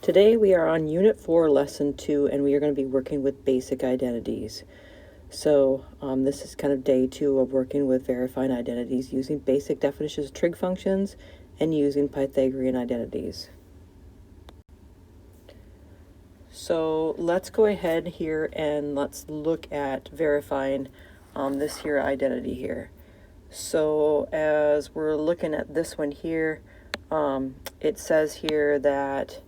Today we are on Unit 4, Lesson 2, and we are going to be working with basic identities. So this is kind of day 2 of working with verifying identities using basic definitions of trig functions and using Pythagorean identities. So let's go ahead here and let's look at verifying this here identity here. So as we're looking at this one here, it says here that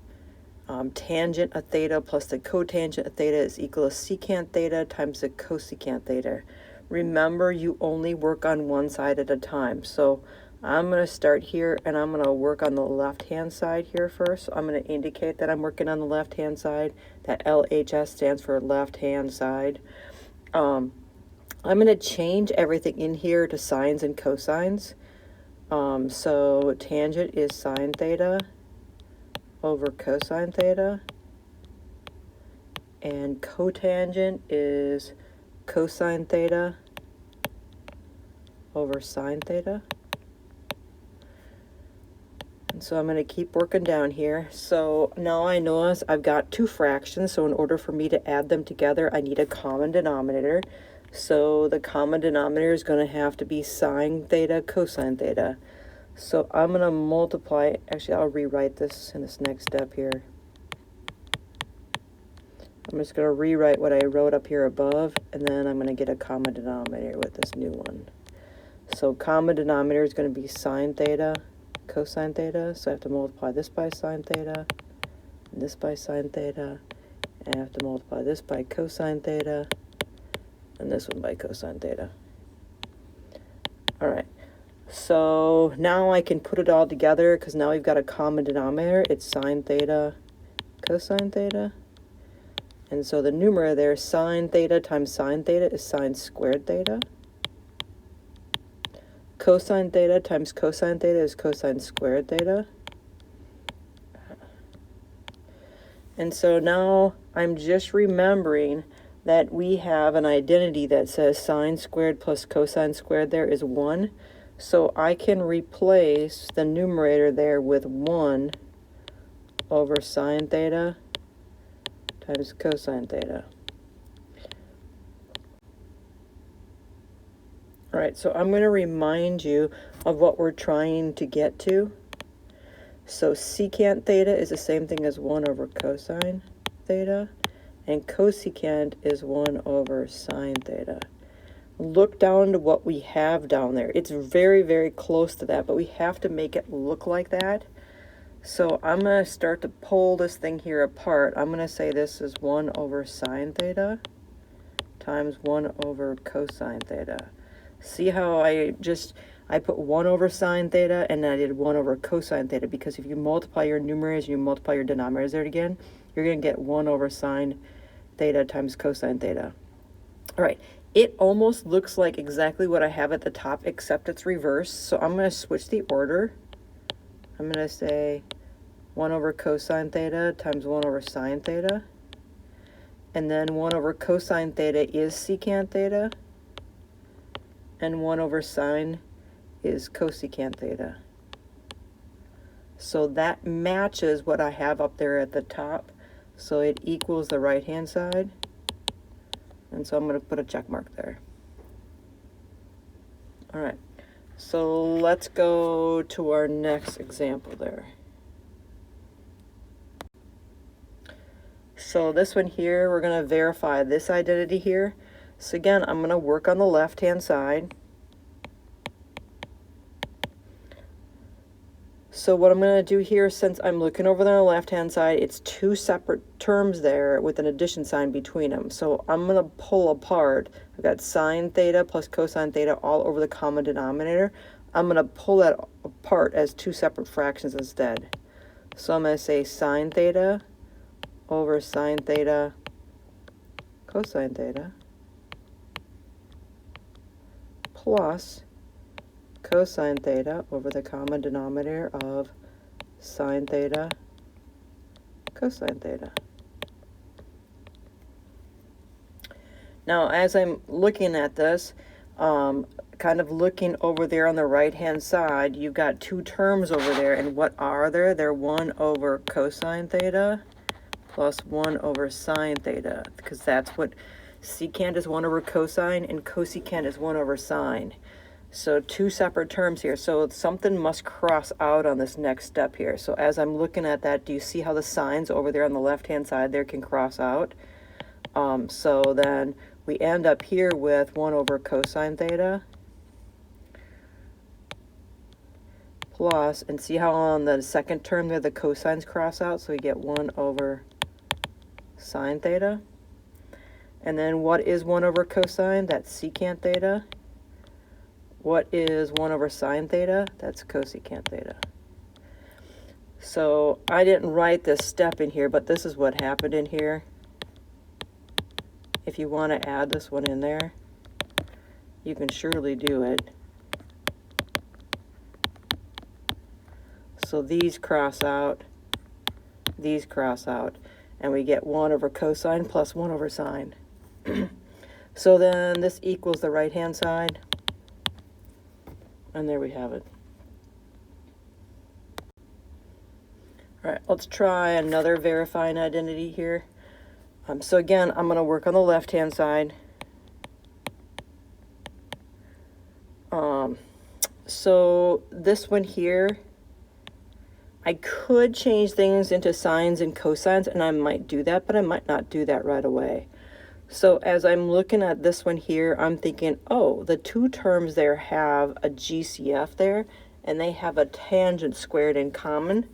tangent of theta plus the cotangent of theta is equal to secant theta times the cosecant theta. Remember, you only work on one side at a time. So I'm going to start here and I'm going to work on the left-hand side here first. So I'm going to indicate that I'm working on the left-hand side. That LHS stands for left-hand side. I'm going to change everything in here to sines and cosines. So tangent is sine theta over cosine theta, and cotangent is cosine theta over sine theta. And so I'm going to keep working down here. So now I notice I've got two fractions, so in order for me to add them together, I need a common denominator. So the common denominator is going to have to be sine theta cosine theta. So I'm going to multiply, actually I'll rewrite this in this next step here. I'm just going to rewrite what I wrote up here above, and then I'm going to get a common denominator with this new one. So common denominator is going to be sine theta cosine theta, so I have to multiply this by sine theta, and this by sine theta, and I have to multiply this by cosine theta, and this one by cosine theta. All right. So now I can put it all together because now we've got a common denominator. It's sine theta cosine theta. And so the numerator there, sine theta times sine theta is sine squared theta. Cosine theta times cosine theta is cosine squared theta. And so now I'm just remembering that we have an identity that says sine squared plus cosine squared there is 1. So I can replace the numerator there with 1 over sine theta times cosine theta. All right, so I'm going to remind you of what we're trying to get to. So secant theta is the same thing as 1 over cosine theta, and cosecant is 1 over sine theta. Look down to what we have down there. It's very, very close to that, but we have to make it look like that. So I'm going to start to pull this thing here apart. I'm going to say this is 1 over sine theta times 1 over cosine theta. See how I put 1 over sine theta and then I did 1 over cosine theta, because if you multiply your numerators and you multiply your denominators there again, you're going to get 1 over sine theta times cosine theta. All right. It almost looks like exactly what I have at the top, except it's reversed. So I'm going to switch the order. I'm going to say 1 over cosine theta times 1 over sine theta. And then 1 over cosine theta is secant theta. And 1 over sine is cosecant theta. So that matches what I have up there at the top. So it equals the right-hand side. And so I'm going to put a check mark there. All right, so let's go to our next example there. So this one here, we're going to verify this identity here. So again, I'm going to work on the left-hand side. So what I'm going to do here, since I'm looking over on the left-hand side, it's two separate terms there with an addition sign between them. So I'm going to pull apart. I've got sine theta plus cosine theta all over the common denominator. I'm going to pull that apart as two separate fractions instead. So I'm going to say sine theta over sine theta cosine theta plus cosine theta over the common denominator of sine theta cosine theta. Now, as I'm looking at this, kind of looking over there on the right hand side, you've got two terms over there, and what are there? They're 1 over cosine theta plus 1 over sine theta, because that's what secant is 1 over cosine and cosecant is 1 over sine. So two separate terms here. So something must cross out on this next step here. So as I'm looking at that, do you see how the signs over there on the left hand side there can cross out? So then we end up here with 1 over cosine theta plus, and see how on the second term there the cosines cross out, so we get 1 over sine theta. And then what is 1 over cosine? That's secant theta. What is 1 over sine theta? That's cosecant theta. So I didn't write this step in here, but this is what happened in here. If you want to add this one in there, you can surely do it. So these cross out, and we get 1 over cosine plus 1 over sine. So then this equals the right-hand side, and there we have it. All right, let's try another verifying identity here. So again, I'm going to work on the left-hand side. So this one here, I could change things into sines and cosines, and I might do that, but I might not do that right away. So as I'm looking at this one here, I'm thinking, oh, the two terms there have a GCF there, and they have a tangent squared in common.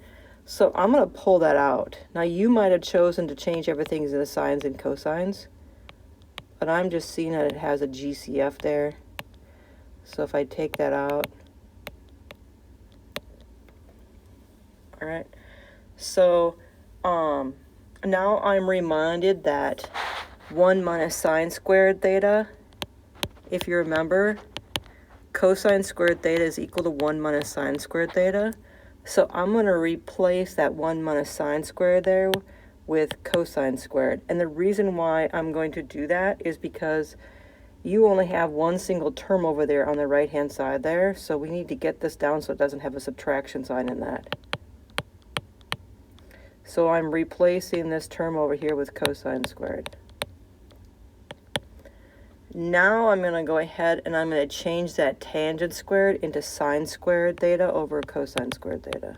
So I'm going to pull that out. Now you might have chosen to change everything into sines and cosines, but I'm just seeing that it has a GCF there. So if I take that out, all right. So now I'm reminded that 1 minus sine squared theta, if you remember, cosine squared theta is equal to 1 minus sine squared theta. So I'm going to replace that 1 minus sine squared there with cosine squared. And the reason why I'm going to do that is because you only have one single term over there on the right-hand side there. So we need to get this down so it doesn't have a subtraction sign in that. So I'm replacing this term over here with cosine squared. Now I'm going to go ahead and I'm going to change that tangent squared into sine squared theta over cosine squared theta.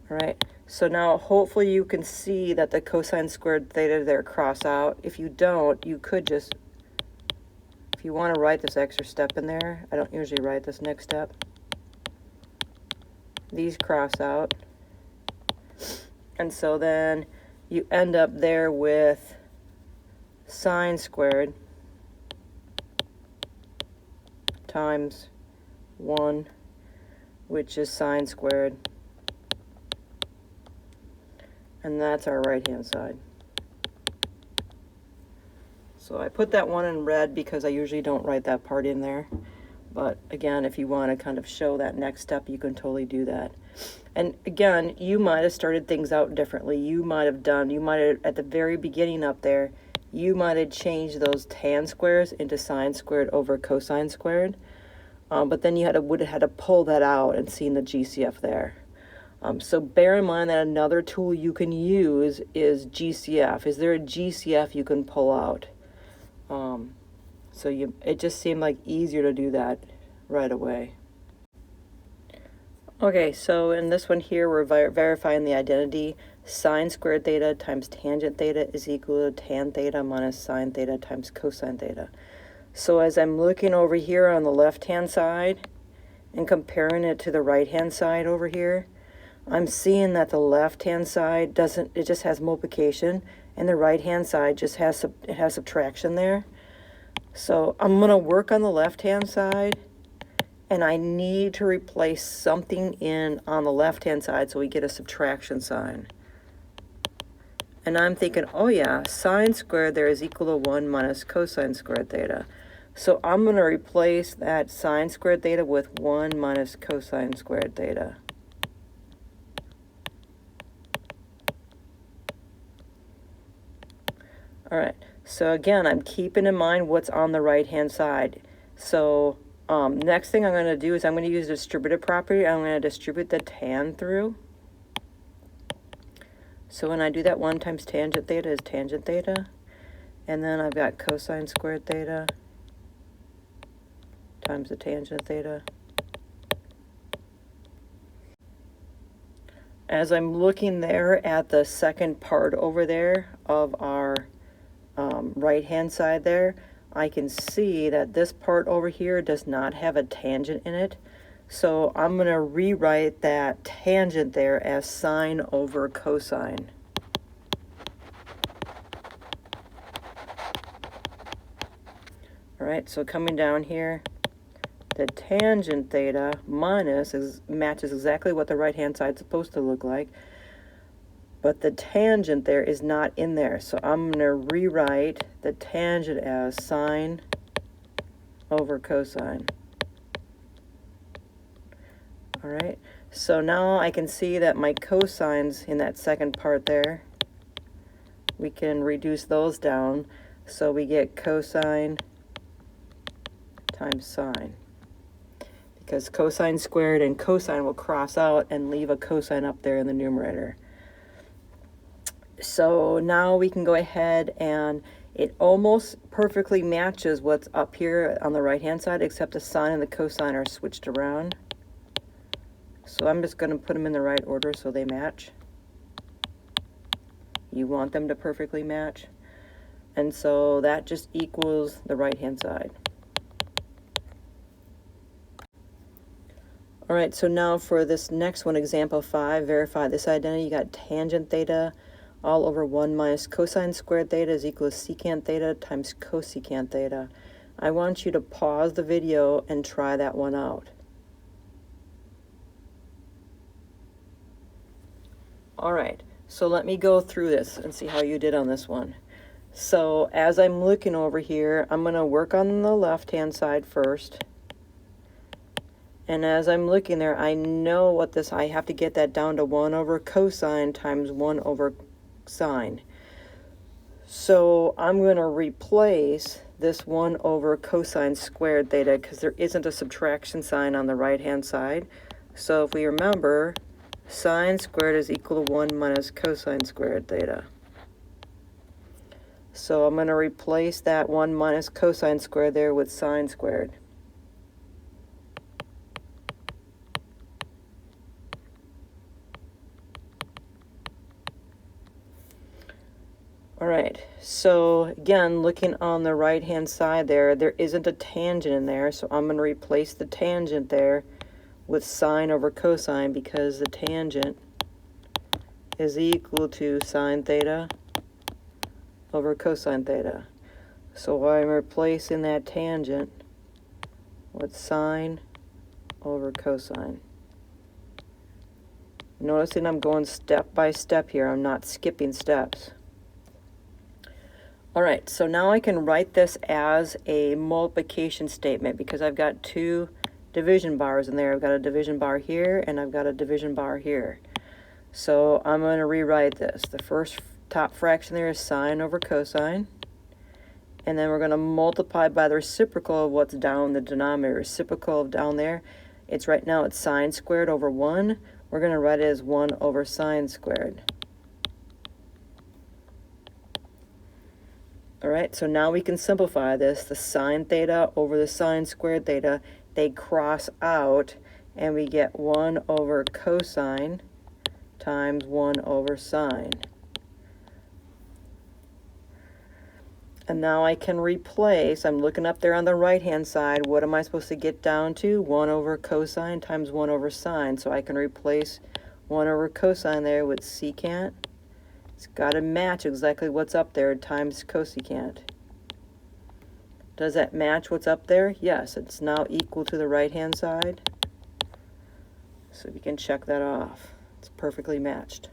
All right, so now hopefully you can see that the cosine squared theta there cross out. If you don't, you could just, if you want to write this extra step in there, I don't usually write this next step. These cross out. And so then you end up there with sine squared times 1, which is sine squared. And that's our right-hand side. So I put that one in red because I usually don't write that part in there. But again, if you want to kind of show that next step, you can totally do that. And again, you might have started things out differently. You might have, at the very beginning up there, you might have changed those tan squares into sine squared over cosine squared. But then you would have had to pull that out and seen the GCF there. So bear in mind that another tool you can use is GCF. Is there a GCF you can pull out? It just seemed like easier to do that right away. Okay, so in this one here, we're verifying the identity. Sine squared theta times tangent theta is equal to tan theta minus sine theta times cosine theta. So as I'm looking over here on the left-hand side and comparing it to the right-hand side over here, I'm seeing that the left-hand side it just has multiplication, and the right-hand side just has subtraction there. So I'm going to work on the left-hand side, and I need to replace something in on the left-hand side so we get a subtraction sign. And I'm thinking, oh yeah, sine squared there is equal to 1 minus cosine squared theta. So I'm going to replace that sine squared theta with 1 minus cosine squared theta. All right, so again, I'm keeping in mind what's on the right-hand side. So next thing I'm going to do is I'm going to use the distributive property. I'm going to distribute the tan through. So when I do that, 1 times tangent theta is tangent theta. And then I've got cosine squared theta times the tangent theta. As I'm looking there at the second part over there of our right-hand side there, I can see that this part over here does not have a tangent in it. So I'm going to rewrite that tangent there as sine over cosine. All right, so coming down here, the tangent theta minus matches exactly what the right-hand side is supposed to look like. But the tangent there is not in there. So I'm going to rewrite the tangent as sine over cosine. All right, so now I can see that my cosines in that second part there, we can reduce those down. So we get cosine times sine. Because cosine squared and cosine will cross out and leave a cosine up there in the numerator. So now we can go ahead and it almost perfectly matches what's up here on the right-hand side, except the sine and the cosine are switched around. So I'm just going to put them in the right order so they match. You want them to perfectly match. And so that just equals the right-hand side. All right, so now for this next one, example 5, verify this identity. You got tangent theta all over 1 minus cosine squared theta is equal to secant theta times cosecant theta. I want you to pause the video and try that one out. All right, so let me go through this and see how you did on this one. So as I'm looking over here, I'm going to work on the left-hand side first. And as I'm looking there, I know what this, I have to get that down to 1 over cosine times 1 over sine. So I'm going to replace this 1 over cosine squared theta because there isn't a subtraction sign on the right-hand side. So if we remember, sine squared is equal to 1 minus cosine squared theta. So I'm going to replace that 1 minus cosine squared there with sine squared. All right, so again, looking on the right-hand side there isn't a tangent in there, so I'm going to replace the tangent there with sine over cosine because the tangent is equal to sine theta over cosine theta. So I'm replacing that tangent with sine over cosine. Noticing I'm going step by step here. I'm not skipping steps. All right, so now I can write this as a multiplication statement because I've got 2 division bars in there. I've got a division bar here and I've got a division bar here. So I'm going to rewrite this. The first top fraction there is sine over cosine. And then we're going to multiply by the reciprocal of what's down the denominator. Reciprocal of down there, it's right now it's sine squared over 1. We're going to write it as 1 over sine squared. All right, so now we can simplify this. The sine theta over the sine squared theta, they cross out, and we get 1 over cosine times 1 over sine. And now I can replace, I'm looking up there on the right-hand side, what am I supposed to get down to? 1 over cosine times 1 over sine. So I can replace 1 over cosine there with secant. It's got to match exactly what's up there times cosecant. Does that match what's up there? Yes, it's now equal to the right-hand side. So we can check that off. It's perfectly matched.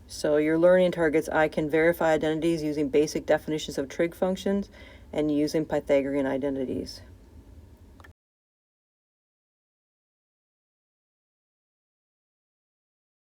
So your learning targets, I can verify identities using basic definitions of trig functions and using Pythagorean identities.